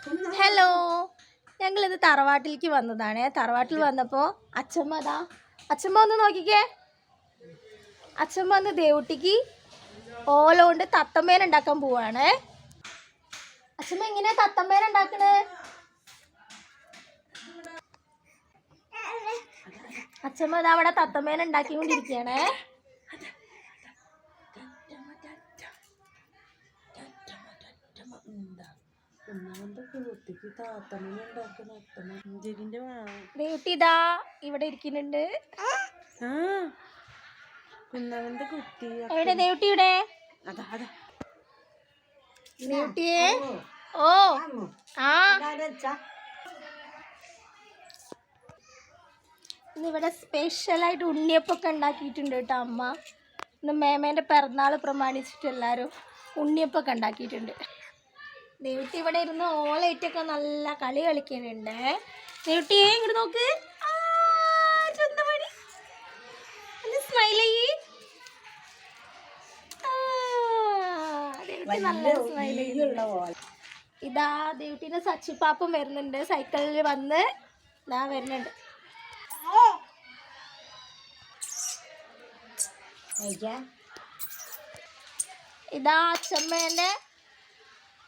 Hello, ഞങ്ങളിത് തറവാട്ടിലേക്ക് വന്നതാണ്. തറവാട്ടിൽ വന്നപ്പോൾ അച്ഛമ്മ ഒന്ന് നോക്കിക്കേ. അച്ഛമ്മ വന്ന് ദേവുട്ടിക്ക് ഓല കൊണ്ട് തത്തമ്മേന ഉണ്ടാക്കാൻ പോവാണ്. അച്ഛമ്മ എങ്ങനെയാ തത്തമ്മേന ഉണ്ടാക്കണേ? അച്ഛമ്മ അത് അവിടെ തത്തമ്മേന ഉണ്ടാക്കിക്കൊണ്ടിരിക്കുകയാണ്. ദേവുട്ടി ഇതാ ഇവിടെ ഇരിക്കുന്നുണ്ട്. എവിടെ ദേവുട്ടിയുടെ? ദേവുട്ടിയെ ഓ ആ ഇന്നിവിടെ സ്പെഷ്യലായിട്ട് ഉണ്ണിയപ്പൊക്കെ ഉണ്ടാക്കിയിട്ടുണ്ട് കേട്ടോ അമ്മ. ഇന്ന് മേമേൻ്റെ പിറന്നാൾ പ്രമാണിച്ചിട്ട് എല്ലാവരും ഉണ്ണിയപ്പൊക്കെ ഉണ്ടാക്കിയിട്ടുണ്ട്. ദേവുട്ടി ഇവിടെ ഇരുന്ന് ഓളേറ്റൊക്കെ നല്ല കളി കളിക്കുന്നുണ്ട്. ദേവുട്ടിയെ ഇങ്ങോട്ട് നോക്ക്. സ്മൈൽ ചെയ്യ്. നല്ല സ്മൈൽ ചെയ്യുന്നുള്ള. ഇതാ ദേവുട്ടിന്റെ സച്ചിപ്പാപ്പം വരുന്നുണ്ട്. സൈക്കിളിൽ വന്ന് ഇതാ വരുന്നുണ്ട്. ഇതാ അച്ഛമ്മേന്റെ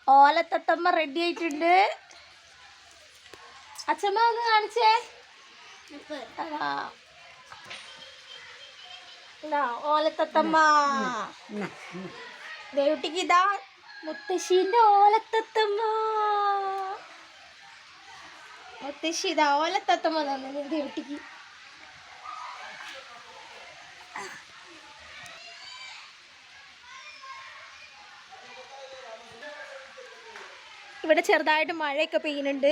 ഓലത്തത്തമ്മ റെഡി ആയിട്ടുണ്ട്. അച്ഛമ്മ ഒന്ന് കാണിച്ചേ. ഓലത്തത്തമ്മ ദേവുട്ടിക്ക് ഇതാ മുത്തശ്ശീന്റെ ഓലത്തത്തമ്മ. മുത്തശ്ശി ഇതാ ഓലത്തത്തമ്മ തന്നെ ദേവുട്ടിക്ക്. ഇവിടെ ചെറുതായിട്ട് മഴയൊക്കെ പെയ്യുന്നുണ്ട്.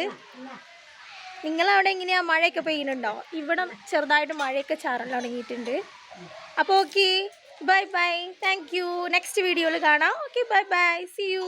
നിങ്ങളവിടെ എങ്ങനെയാ, മഴയൊക്കെ പെയ്യുന്നുണ്ടോ? ഇവിടെ ചെറുതായിട്ട് മഴയൊക്കെ ചാറൽ തുടങ്ങിയിട്ടുണ്ട്. അപ്പോൾ okay, bye bye, thank you. Next വീഡിയോയിൽ കാണാം. Okay, bye bye, see U.